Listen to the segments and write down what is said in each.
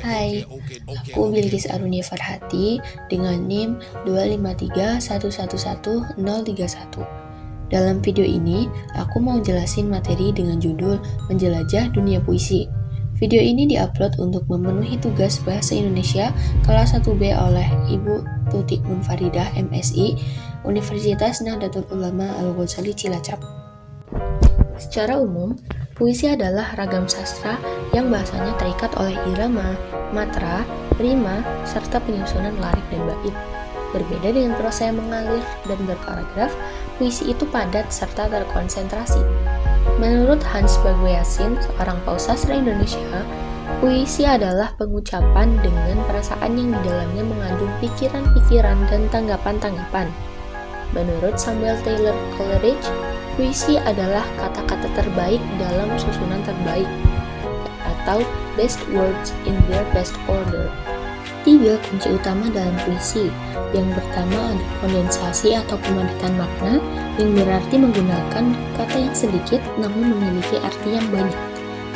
Hai, aku Bilqis Arunia Farhati dengan NIM 253111031. Dalam video ini, aku mau jelasin materi dengan judul Menjelajah Dunia Puisi. Video ini diupload untuk memenuhi tugas Bahasa Indonesia kelas 1B oleh Ibu Tutik Munfaridah MSI, Universitas Nahdlatul Ulama Al-Ghazali Cilacap. Secara umum, puisi adalah ragam sastra yang bahasanya terikat oleh irama, matra, rima, serta penyusunan larik dan bait. Berbeda dengan prosa yang mengalir dan berparagraf, puisi itu padat serta terkonsentrasi. Menurut Hans Bagoyasin, seorang paus sastra Indonesia, puisi adalah pengucapan dengan perasaan yang di dalamnya mengandung pikiran-pikiran dan tanggapan-tanggapan. Menurut Samuel Taylor Coleridge, puisi adalah kata-kata terbaik dalam susunan terbaik, atau best words in their best order. 3 kunci utama dalam puisi. Yang pertama ada kondensasi atau pemadatan makna, yang berarti menggunakan kata yang sedikit namun memiliki arti yang banyak.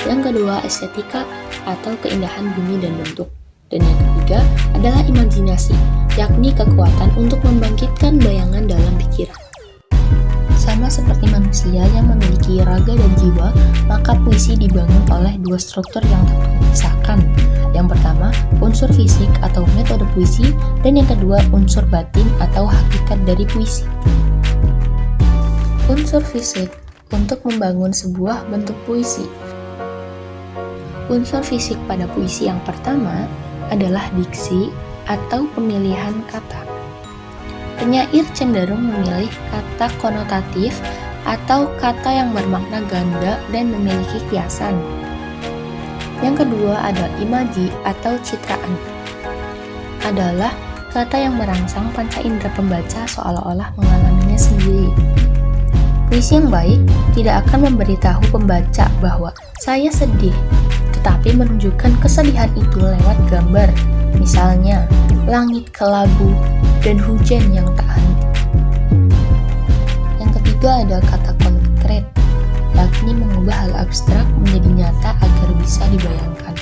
Yang kedua estetika atau keindahan bunyi dan bentuk. Dan yang ketiga adalah imajinasi, yakni kekuatan untuk membangkitkan bayangan dalam pikiran. Sama seperti manusia yang memiliki raga dan jiwa, maka puisi dibangun oleh 2 struktur yang tak terpisahkan. Yang pertama, unsur fisik atau metode puisi, dan yang kedua, unsur batin atau hakikat dari puisi. Unsur fisik untuk membangun sebuah bentuk puisi. Unsur fisik pada puisi yang pertama adalah diksi atau pemilihan kata. Penyair cenderung memilih kata konotatif atau kata yang bermakna ganda dan memiliki kiasan. Yang kedua ada imaji atau citraan. Adalah kata yang merangsang panca indera pembaca seolah-olah mengalaminya sendiri. Puisi yang baik tidak akan memberitahu pembaca bahwa saya sedih, tetapi menunjukkan kesedihan itu lewat gambar. Misalnya, langit kelabu dan hujan yang tak henti. Yang ketiga ada kata konkret, yakni mengubah hal abstrak menjadi nyata agar bisa dibayangkan.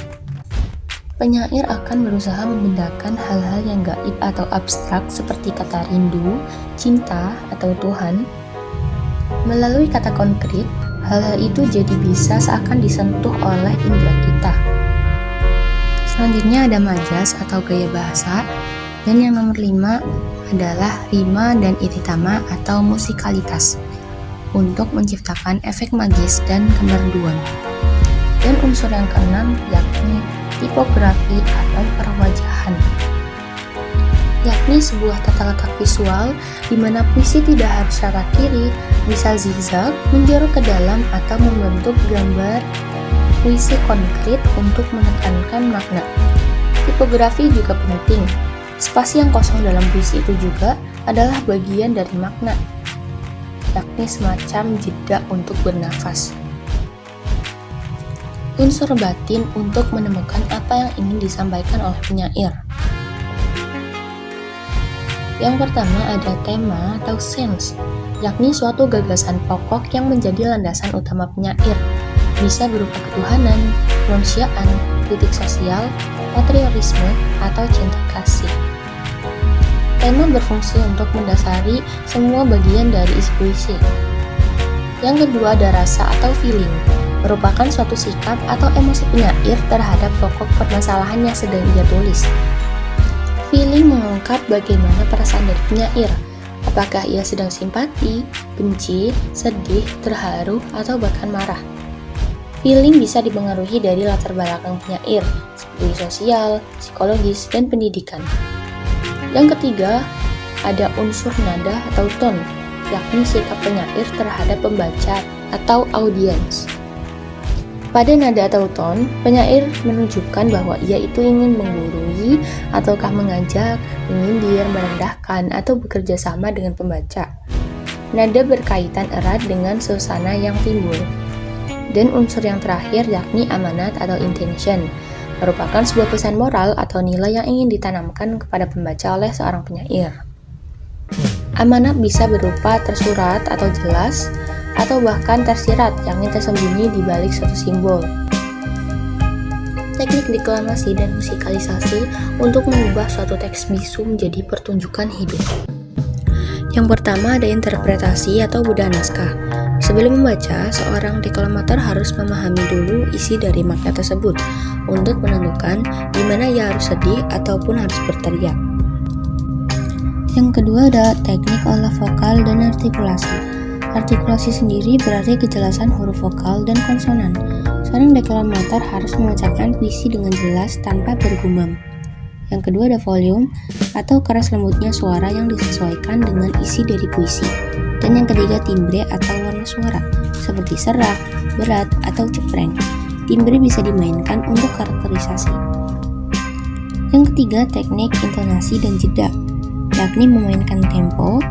Penyair akan berusaha membedakan hal-hal yang gaib atau abstrak seperti kata rindu, cinta, atau Tuhan. Melalui kata konkret, hal-hal itu jadi bisa seakan disentuh oleh indera kita. Selanjutnya ada majas atau gaya bahasa, dan yang nomor 5 adalah rima dan iritama atau musikalitas untuk menciptakan efek magis dan kemerduan. Dan unsur yang keenam yakni tipografi atau perwajahan, yakni sebuah tata letak visual di mana puisi tidak harus arah kiri, bisa zigzag, menjorok ke dalam atau membentuk gambar puisi konkret untuk menekankan makna. Tipografi juga penting. Spasi yang kosong dalam puisi itu juga adalah bagian dari makna, yakni semacam jeda untuk bernafas. Unsur batin untuk menemukan apa yang ingin disampaikan oleh penyair. Yang pertama ada tema atau sense, yakni suatu gagasan pokok yang menjadi landasan utama penyair. Bisa berupa ketuhanan, kemanusiaan, kritik sosial, patriotisme, atau cinta kasih. Tema berfungsi untuk mendasari semua bagian dari isi puisi. Yang kedua ada rasa atau feeling, merupakan suatu sikap atau emosi penyair terhadap pokok permasalahan yang sedang ia tulis. Feeling mengungkap bagaimana perasaan dari penyair, apakah ia sedang simpati, benci, sedih, terharu, atau bahkan marah. Feeling bisa dipengaruhi dari latar belakang penyair, seperti sosial, psikologis, dan pendidikan. Yang ketiga, ada unsur nada atau tone, yakni sikap penyair terhadap pembaca atau audiens. Pada nada atau tone, penyair menunjukkan bahwa ia itu ingin menggurui, ataukah mengajak, menyindir, merendahkan, atau bekerja sama dengan pembaca. Nada berkaitan erat dengan suasana yang timbul. Dan unsur yang terakhir yakni amanat atau intention, merupakan sebuah pesan moral atau nilai yang ingin ditanamkan kepada pembaca oleh seorang penyair. Amanat bisa berupa tersurat atau jelas, atau bahkan tersirat, yakni tersembunyi di balik suatu simbol. teknik deklamasi dan musikalisasi untuk mengubah suatu teks bisu menjadi pertunjukan hidup. Yang pertama ada interpretasi atau bedah naskah. Sebelum membaca, seorang deklamator harus memahami dulu isi dari makna tersebut untuk menentukan di mana ia harus sedih ataupun harus berteriak. Yang kedua ada teknik olah vokal dan artikulasi. Artikulasi sendiri berarti kejelasan huruf vokal dan konsonan. Seorang deklamator harus membacakan puisi dengan jelas tanpa bergumam. Yang kedua ada volume atau keras lembutnya suara yang disesuaikan dengan isi dari puisi. Dan yang ketiga timbre atau warna suara, seperti serak, berat, atau cepreng. Timbre bisa dimainkan untuk karakterisasi. Yang ketiga teknik intonasi dan jeda, yakni memainkan tempo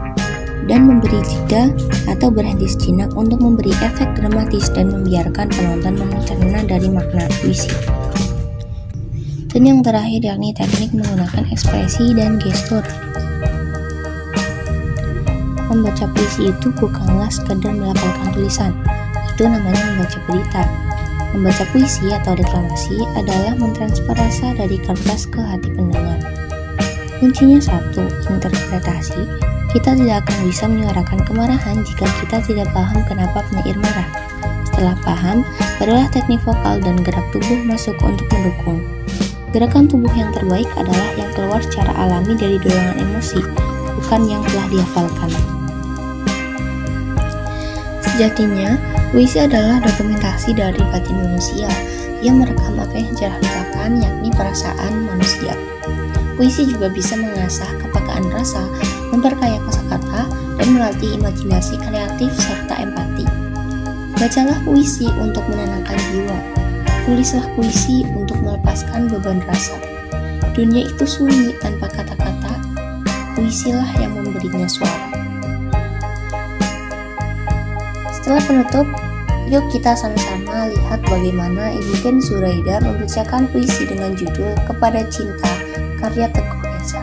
dan memberi jeda atau berhenti sejenak untuk memberi efek dramatis dan membiarkan penonton mencerna dari makna puisi. Dan yang terakhir yakni teknik menggunakan ekspresi dan gestur. Membaca puisi itu bukanlah sekedar melafalkan tulisan, itu namanya membaca berita. Membaca puisi atau deklamasi adalah mentransfer rasa dari kertas ke hati pendengar. Kuncinya satu, interpretasi. Kita tidak akan bisa menyuarakan kemarahan jika kita tidak paham kenapa penyair marah. Setelah paham, barulah teknik vokal dan gerak tubuh masuk untuk mendukung. Gerakan tubuh yang terbaik adalah yang keluar secara alami dari dorongan emosi, bukan yang telah dihafalkan. Sejatinya, puisi adalah dokumentasi dari batin manusia yang merekam apa yang jarang lupakan, yakni perasaan manusia. Puisi juga bisa mengasah kepekaan rasa, memperkaya kosakata, dan melatih imajinasi kreatif serta empati. Bacalah puisi untuk menenangkan jiwa. Tulislah puisi untuk melepaskan beban rasa. Dunia itu sunyi tanpa kata-kata, puisilah yang memberinya suara. Setelah penutup, yuk kita sama-sama lihat bagaimana Ibu Gen Zuraida membacakan puisi dengan judul Kepada Cinta, karya Teguh Eza.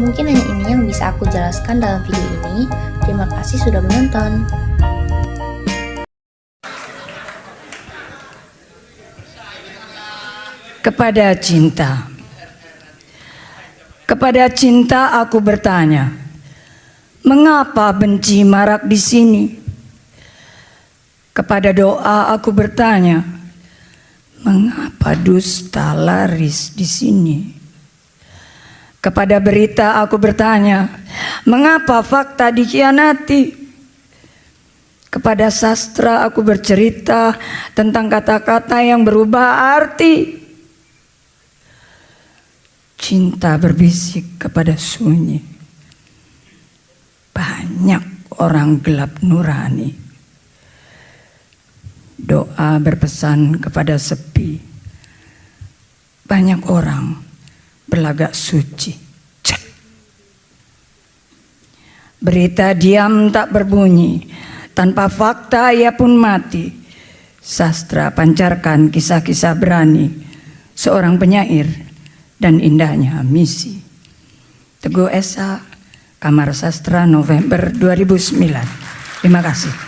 Mungkin hanya ini yang bisa aku jelaskan dalam video ini. Terima kasih sudah menonton. Kepada cinta. Kepada cinta aku bertanya, mengapa benci marak di sini? Kepada doa aku bertanya, mengapa dusta laris di sini? Kepada berita aku bertanya, mengapa fakta dikhianati? Kepada sastra aku bercerita tentang kata-kata yang berubah arti. Cinta berbisik kepada sunyi. Banyak orang gelap nurani. Doa berpesan kepada sepi. Banyak orang berlagak suci. Cek. Berita diam tak berbunyi. Tanpa fakta ia pun mati. Sastra pancarkan kisah-kisah berani. Seorang penyair dan indahnya misi. Teguh Eza, Kamar Sastra, November 2009. Terima kasih.